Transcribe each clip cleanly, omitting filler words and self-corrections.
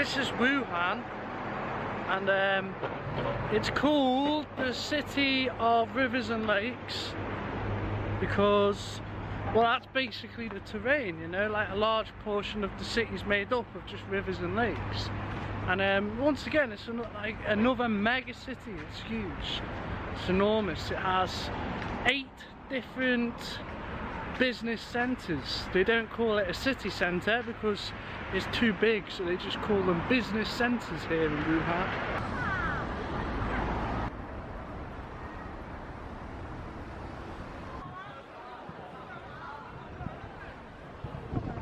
This is Wuhan, and it's called the City of Rivers and Lakes because, well, that's basically the terrain, you know, like a large portion of the city is made up of just rivers and lakes. And once again, it's like another mega city. It's huge, it's enormous. It has 8 different business centres. They don't call it a city centre because it's too big, so they just call them business centres here in Wuhan.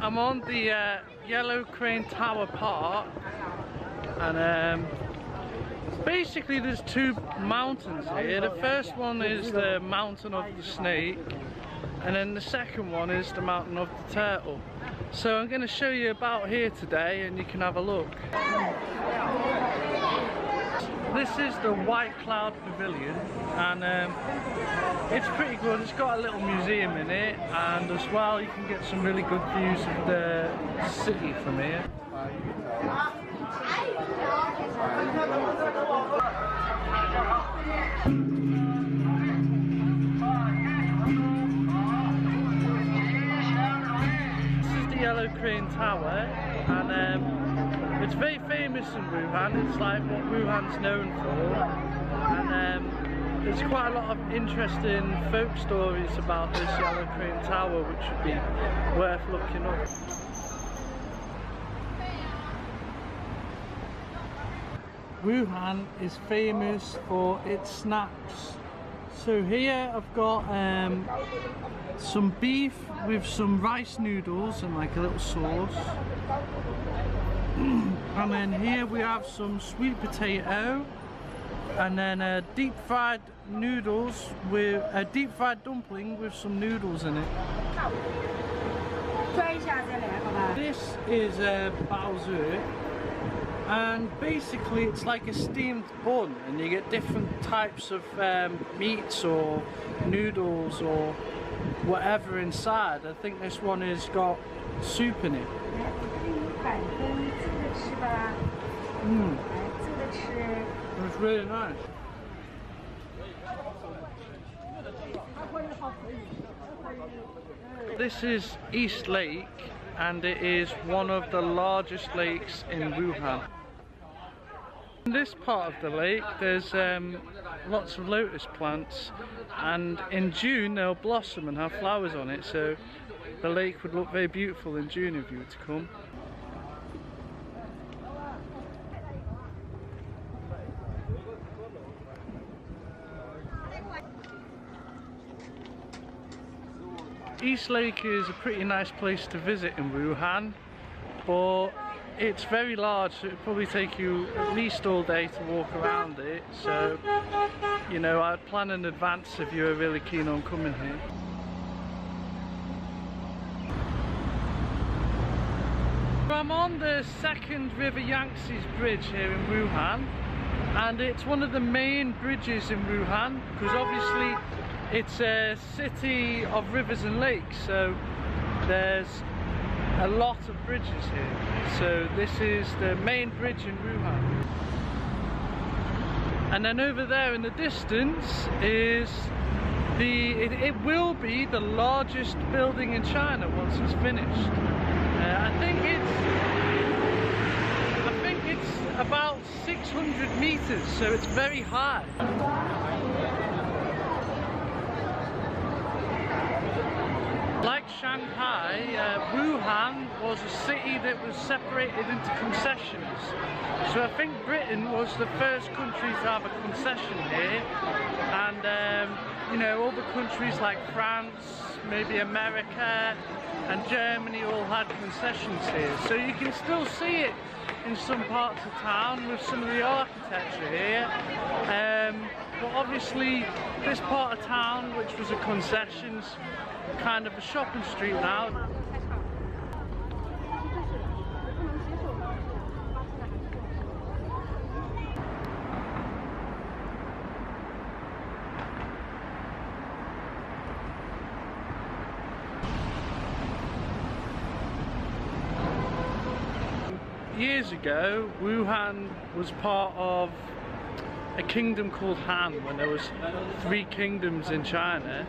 I'm on the Yellow Crane Tower Park, and basically there's 2 mountains here. The first one is the Mountain of the Snake, and then the second one is the Mountain of the Turtle. So I'm going to show you about here today, and you can have a look. This is the White Cloud Pavilion, and it's pretty good. It's got a little museum in it, and as well you can get some really good views of the city from here. Yellow Crane Tower, and it's very famous in Wuhan. It's like what Wuhan's known for, and there's quite a lot of interesting folk stories about this Yellow Crane Tower, which would be worth looking up. Wuhan is famous for its snacks. So here I've got some beef with some rice noodles and like a little sauce. And then here we have some sweet potato, and then deep fried noodles with a deep fried dumpling with some noodles in it. This is baozi, and basically it's like a steamed bun, and you get different types of meats or noodles or whatever inside. I think this one has got soup in it. It's really nice. This is East Lake, and it is one of the largest lakes in Wuhan. In this part of the lake there's lots of lotus plants, and in June they'll blossom and have flowers on it, so the lake would look very beautiful in June if you were to come. East Lake is a pretty nice place to visit in Wuhan, but it's very large, so it'll probably take you at least all day to walk around it, so you know, I'd plan in advance if you were really keen on coming here. I'm on the second River Yangtze's bridge here in Wuhan, and it's one of the main bridges in Wuhan because obviously it's a city of rivers and lakes, so there's a lot of bridges here. So this is the main bridge in Wuhan. And then over there in the distance is it will be the largest building in China once it's finished. I think it's about 600 meters, so it's very high. Like Shanghai, Wuhan was a city that was separated into concessions. So I think Britain was the first country to have a concession here, and you know, other countries like France, maybe America and Germany all had concessions here. So you can still see it in some parts of town with some of the architecture here. But obviously this part of town, which was a concessions, kind of a shopping street now. years ago, Wuhan was part of a kingdom called Han, when there was 3 kingdoms in China,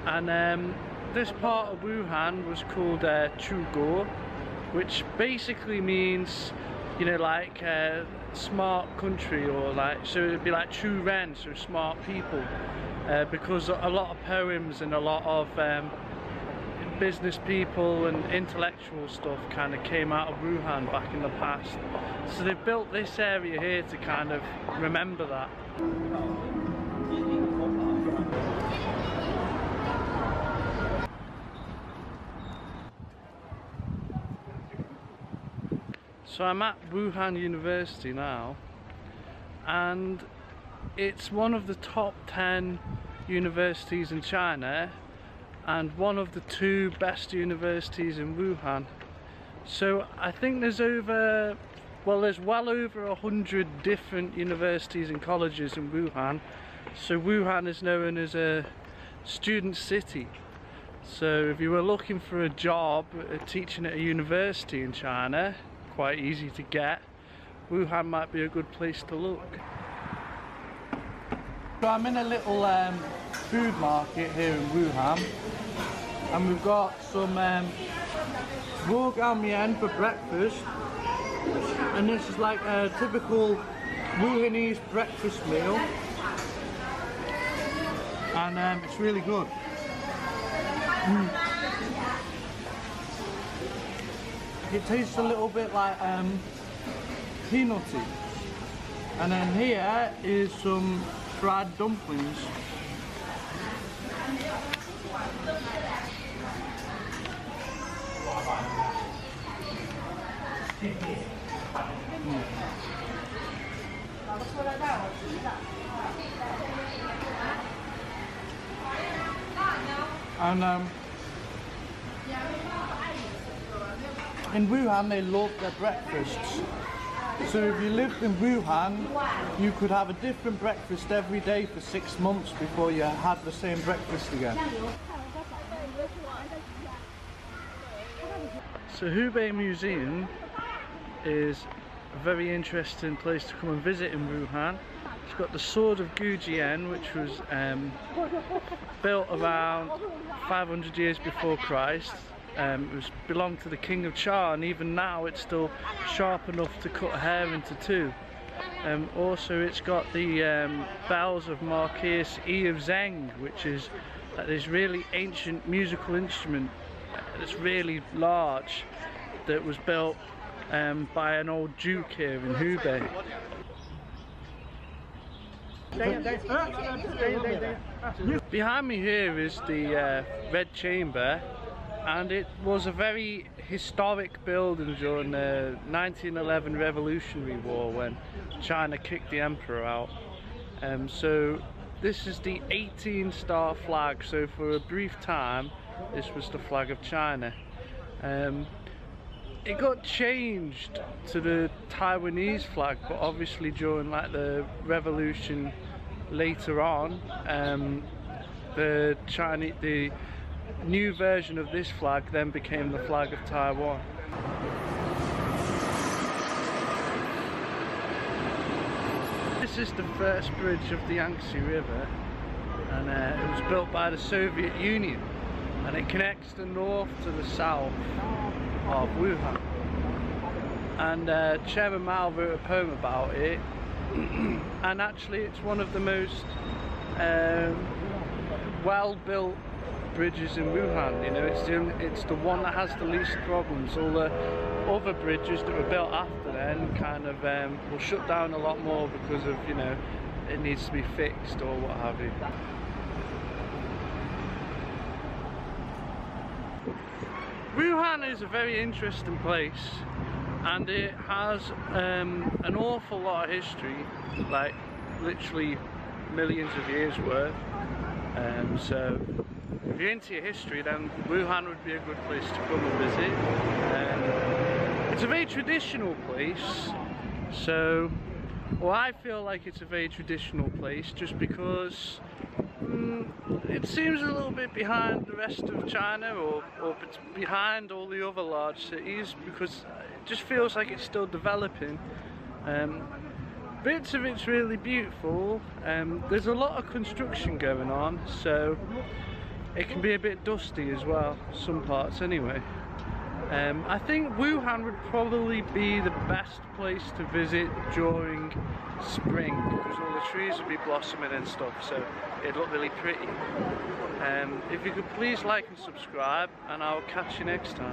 and this part of Wuhan was called Chugo, which basically means, you know, like smart country, or like, so it'd be like Chu Ren, so smart people, because a lot of poems and a lot of business people and intellectual stuff kind of came out of Wuhan back in the past. So they've built this area here to kind of remember that. So I'm at Wuhan University now, and it's one of the top 10 universities in China and one of the 2 best universities in Wuhan. So I think there's well over 100 different universities and colleges in Wuhan. So Wuhan is known as a student city. So if you were looking for a job teaching at a university in China, quite easy to get, Wuhan might be a good place to look. So I'm in a little food market here in Wuhan, and we've got some mian for breakfast, and this is like a typical Wuhanese breakfast meal, and it's really good. It tastes a little bit like peanutty. And then here is some fried dumplings. And in Wuhan they love their breakfasts. So if you lived in Wuhan, you could have a different breakfast every day for 6 months before you had the same breakfast again. So Hubei Museum is a very interesting place to come and visit in Wuhan. It's got the sword of Gujian, which was built around 500 years before Christ. It belonged to the King of Cha, and even now it's still sharp enough to cut hair into 2. Also, it's got the bells of Marquis E of Zheng, which is this really ancient musical instrument that's really large, that was built by an old duke here in Hubei. Behind me here is the Red Chamber, and it was a very historic building during the 1911 Revolutionary War, when China kicked the emperor out. So this is the 18-star flag, so for a brief time this was the flag of China. It got changed to the Taiwanese flag, but obviously during like the revolution later on, the new version of this flag then became the flag of Taiwan. This is the first bridge of the Yangtze River, and it was built by the Soviet Union, and it connects the north to the south of Wuhan. And Chairman Mao wrote a poem about it, and actually it's one of the most well-built bridges in Wuhan. You know, it's the one that has the least problems. All the other bridges that were built after then kind of will shut down a lot more because of, you know, it needs to be fixed or what have you. Wuhan is a very interesting place, and it has an awful lot of history, like literally millions of years worth. So if you're into your history, then Wuhan would be a good place to come and visit. It's a very traditional place, so I feel like it's a very traditional place just because it seems a little bit behind the rest of China, or behind all the other large cities, because just feels like it's still developing. Bits of it's really beautiful. There's a lot of construction going on, so it can be a bit dusty as well, some parts anyway. I think Wuhan would probably be the best place to visit during spring, because all the trees would be blossoming and stuff, so it'd look really pretty. If you could please like and subscribe, and I'll catch you next time.